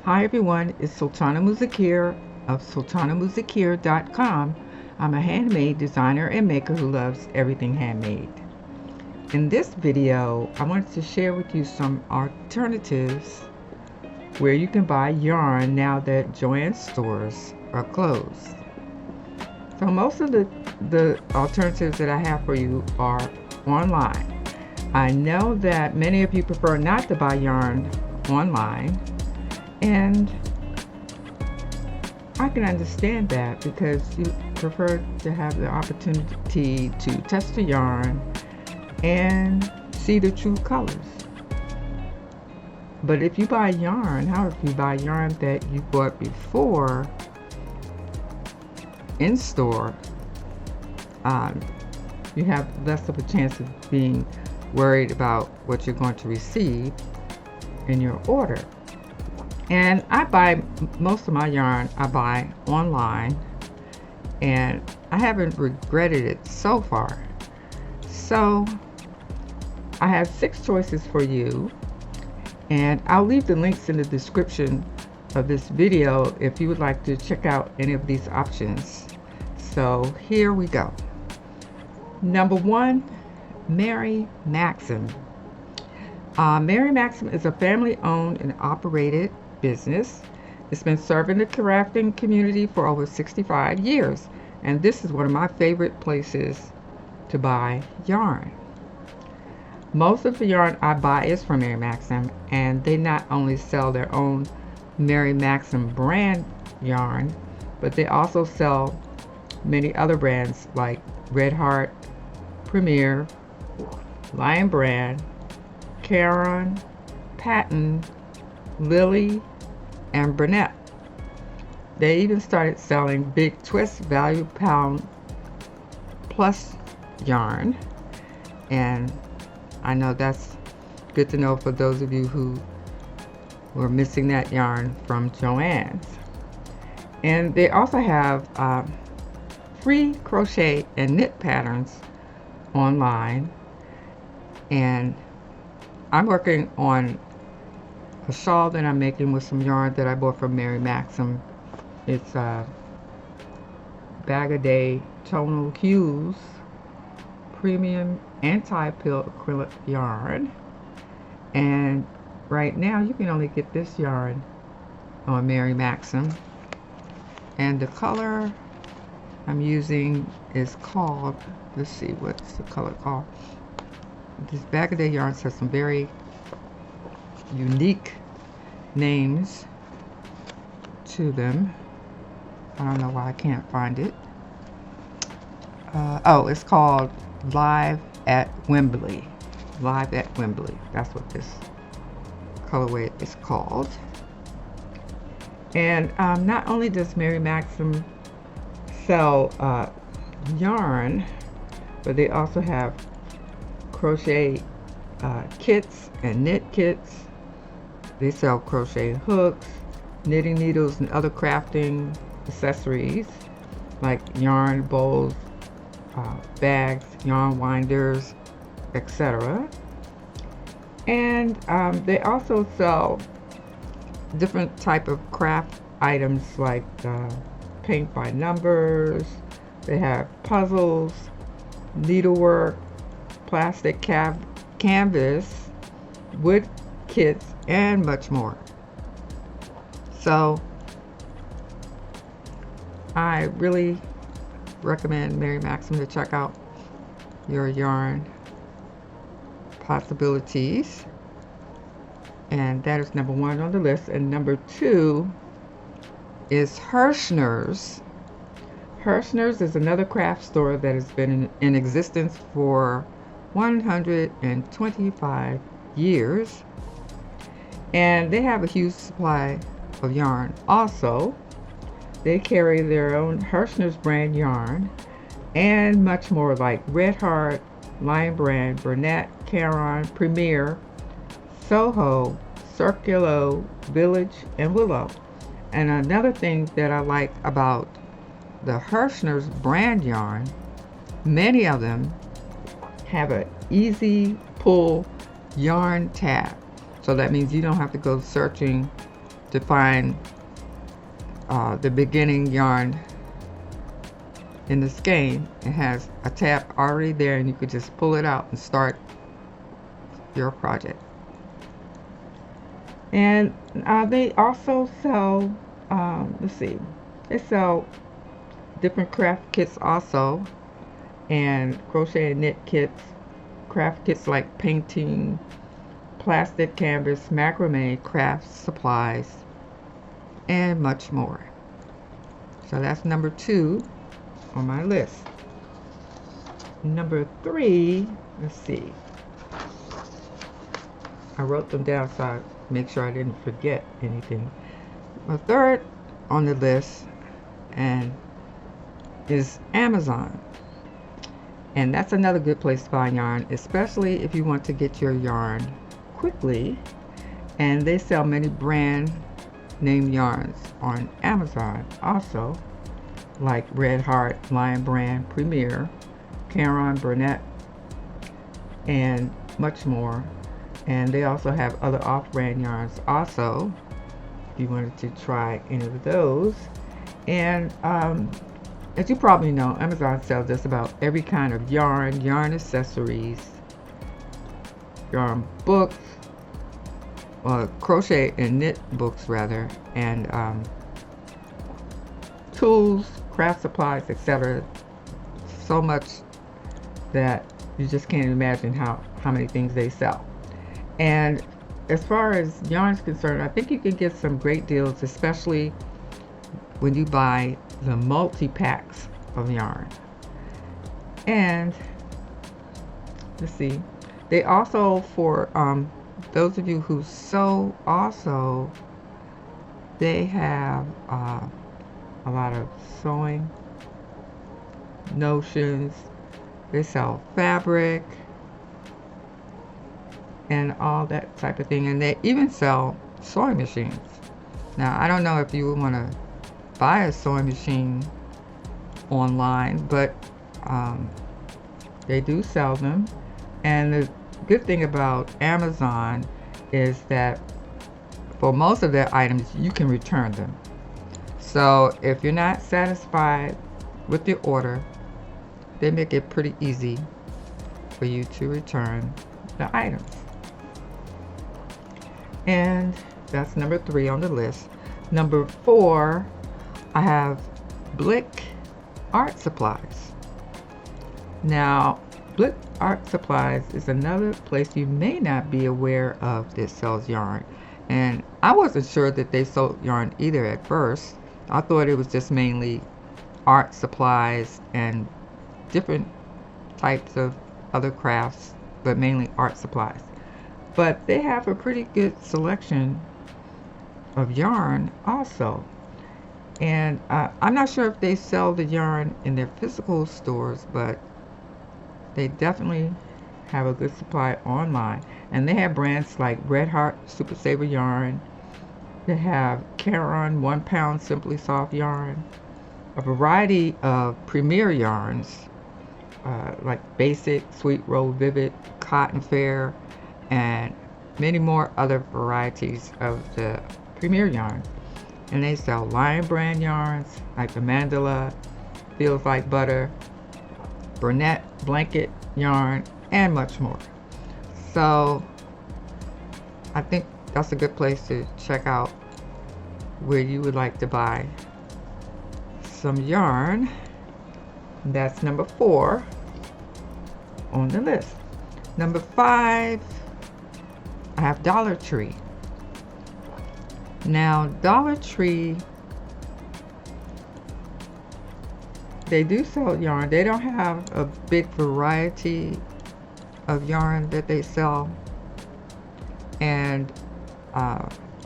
Hi everyone, it's Sultana Muzikir of sultanamuzikir.com. I'm a handmade designer and maker who loves everything handmade. In this video, I wanted to share with you some alternatives where you can buy yarn now that Joann stores are closed. So most of the alternatives that I have for you are online. I know that many of you prefer not to buy yarn online, and I can understand that because you prefer to have the opportunity to test the yarn and see the true colors. But if you buy yarn, however, if you buy yarn that you bought before in store, you have less of a chance of being worried about what you're going to receive in your order. And I buy most of my yarn I buy online, and I haven't regretted it so far. So I have 6 choices for you, and I'll leave the links in the description of this video if you would like to check out any of these options. So here we go. Number 1, Mary Maxim. Mary Maxim is a family-owned and operated business. It's been serving the crafting community for over 65 years, and this is one of my favorite places to buy yarn. Most of the yarn I buy is from Mary Maxim, and they not only sell their own Mary Maxim brand yarn, but they also sell many other brands like Red Heart, Premier, Lion Brand, Caron, Patton, Lily, and Burnett. They even started selling Big Twist Value Pound Plus yarn, and I know that's good to know for those of you who were missing that yarn from Joann's. And they also have free crochet and knit patterns online, and I'm working on a shawl that I'm making with some yarn that I bought from Mary Maxim. It's a Bag-A-Day Tonal Hues Premium Anti-Pill Acrylic yarn, and right now you can only get this yarn on Mary Maxim, and the color I'm using is called, let's see, what's the color called? This Bag-A-Day yarn has some very unique names to them. I don't know why I can't find it. Oh, it's called Live at Wembley. Live at Wembley. That's what this colorway is called. And not only does Mary Maxim sell yarn, but they also have crochet kits and knit kits. They sell crochet hooks, knitting needles, and other crafting accessories like yarn bowls, bags, yarn winders, etc. And they also sell different type of craft items like paint by numbers. They have puzzles, needlework, plastic canvas, wood kits, and much more. So I really recommend Mary Maxim to check out your yarn possibilities, and that is number 1 on the list. And number 2 is Hirschner's. Hirschner's is another craft store that has been in existence for 125 years, and they have a huge supply of yarn. Also, they carry their own Hirschner's brand yarn and much more like Red Heart, Lion Brand, Burnett, Caron, Premier, Soho, Circulo, Village, and Willow. And another thing that I like about the Hirschner's brand yarn, many of them have an easy pull yarn tab. So that means you don't have to go searching to find the beginning yarn in the skein. It has a tab already there, and you could just pull it out and start your project. And they also sell, let's see, they sell different craft kits also, and crochet and knit kits, craft kits like painting, plastic canvas, macrame, craft supplies, and much more. So that's number 2 on my list. Number 3, let's see. I wrote them down so I make sure I didn't forget anything. My 3rd on the list and is Amazon. And that's another good place to buy yarn, especially if you want to get your yarn quickly. And they sell many brand name yarns on Amazon also, like Red Heart, Lion Brand, Premier, Caron, Burnett, and much more. And they also have other off-brand yarns also, if you wanted to try any of those. And as you probably know, Amazon sells just about every kind of yarn, yarn accessories, yarn books, crochet and knit books rather, and tools, craft supplies, etc. So much that you just can't imagine how many things they sell. And as far as yarn is concerned, I think you can get some great deals, especially when you buy the multi-packs of yarn. And let's see, they also, for those of you who sew also, they have a lot of sewing notions. They sell fabric and all that type of thing, and they even sell sewing machines. Now I don't know if you want to buy a sewing machine online, but they do sell them. And the good thing about Amazon is that for most of their items you can return them. So if you're not satisfied with your order, they make it pretty easy for you to return the items. And that's number 3 on the list. Number 4, I have Blick Art Supplies. Now, Blick Art Supplies is another place you may not be aware of that sells yarn. And I wasn't sure that they sold yarn either at first. I thought it was just mainly art supplies and different types of other crafts, but mainly art supplies. But they have a pretty good selection of yarn also. And I'm not sure if they sell the yarn in their physical stores, but they definitely have a good supply online. And they have brands like Red Heart Super Saver yarn. They have Caron 1 pound Simply Soft yarn. A variety of Premier yarns, like Basic, Sweet Roll Vivid, Cotton Fair, and many more other varieties of the Premier yarns. And they sell Lion Brand yarns like the Mandala, Feels Like Butter, Burnett Blanket yarn, and much more. So I think that's a good place to check out where you would like to buy some yarn. That's number 4 on the list. Number 5, I have Dollar Tree. Now, Dollar Tree, they do sell yarn. They don't have a big variety of yarn that they sell. And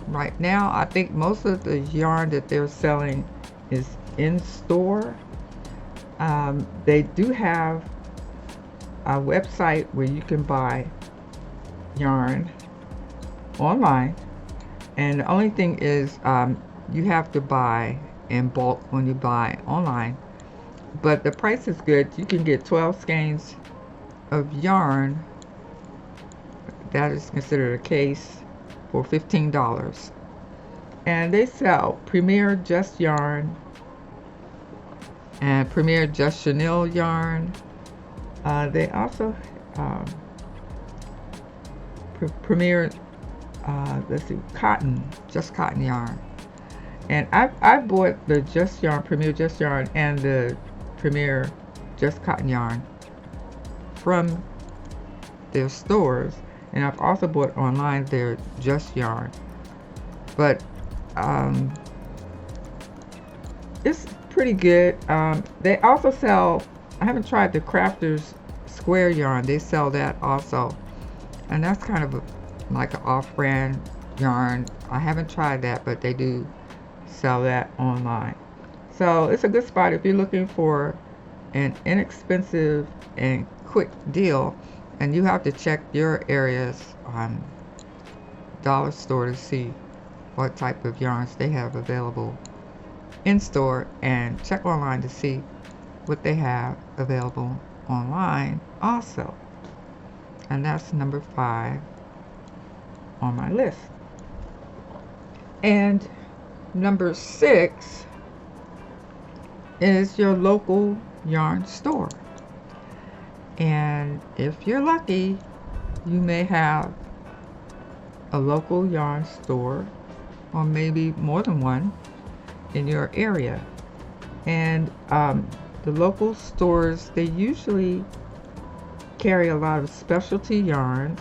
right now, I think most of the yarn that they're selling is in store. They do have a website where you can buy yarn online, and the only thing is you have to buy in bulk when you buy online, but the price is good. You can get 12 skeins of yarn that is considered a case for $15, And they sell Premier Just Yarn and Premier Just Chenille yarn. They also um, Premier, let's see, Cotton, Just Cotton yarn. And I bought the Just Yarn, Premier Just Yarn, and the Premier Just Cotton yarn from their stores, and I've also bought online their Just Yarn. But it's pretty good. They also sell, I haven't tried the Crafters Square yarn. They sell that also, and that's kind of like an off-brand yarn. I haven't tried that, but they do sell that online. So it's a good spot if you're looking for an inexpensive and quick deal, and you have to check your area's dollar store to see what type of yarns they have available in store, and check online to see what they have available online also. And that's number 5 on my list. And number 6 is your local yarn store. And if you're lucky, you may have a local yarn store, or maybe more than one, in your area. And the local stores, they usually carry a lot of specialty yarns,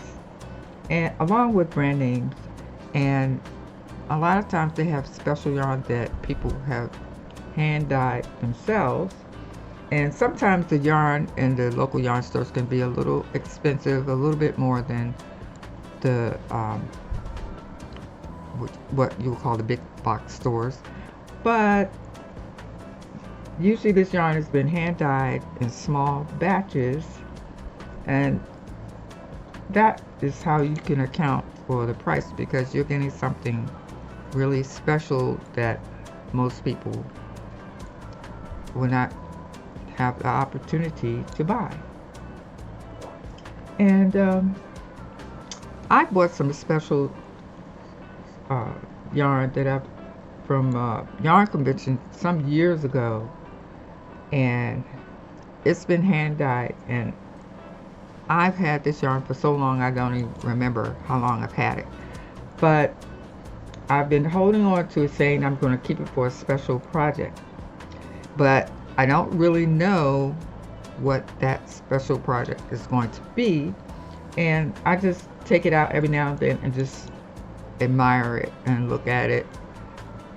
and along with brand names, and a lot of times they have special yarn that people have hand dyed themselves. And sometimes the yarn in the local yarn stores can be a little expensive, a little bit more than the what you would call the big box stores. But usually this yarn has been hand dyed in small batches, and that is how you can account for the price, because you're getting something really special that most people will not have the opportunity to buy. And I bought some special yarn that I've from yarn convention some years ago, and it's been hand dyed, and I've had this yarn for so long I don't even remember how long I've had it, but I've been holding on to it, saying I'm going to keep it for a special project, but I don't really know what that special project is going to be, and I just take it out every now and then and just admire it and look at it,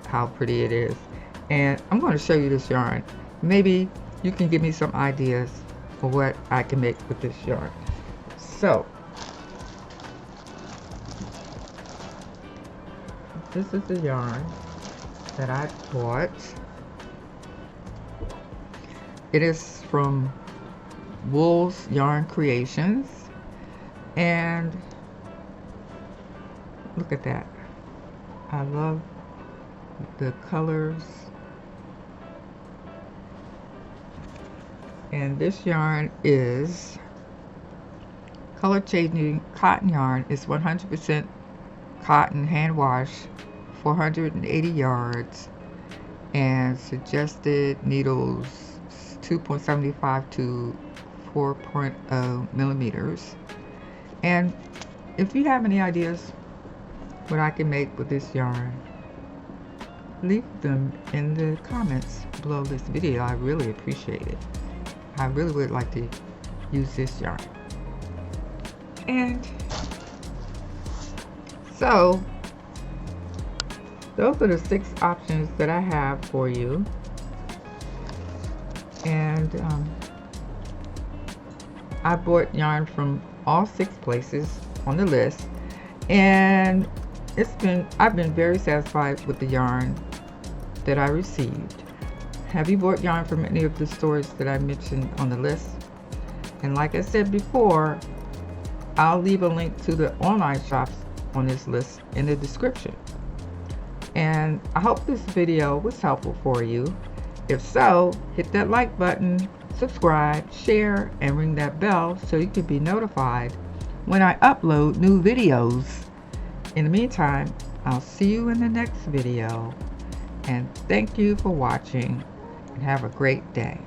how pretty it is. And I'm going to show you this yarn. Maybe you can give me some ideas for what I can make with this yarn. So this is the yarn that I bought. It is from Wool's Yarn Creations, and look at that. I love the colors. And this yarn is color changing cotton yarn. It's 100% cotton, hand wash, 480 yards, and suggested needles 2.75 to 4.0 millimeters. And if you have any ideas what I can make with this yarn, leave them in the comments below this video. I really appreciate it. I really would like to use this yarn. And so those are the 6 options that I have for you. And I bought yarn from all 6 places on the list, and I've been very satisfied with the yarn that I received. Have you bought yarn from any of the stores that I mentioned on the list? And like I said before, I'll leave a link to the online shops on this list in the description. And I hope this video was helpful for you. If so, hit that like button, subscribe, share, and ring that bell so you can be notified when I upload new videos. In the meantime, I'll see you in the next video, and thank you for watching, and have a great day.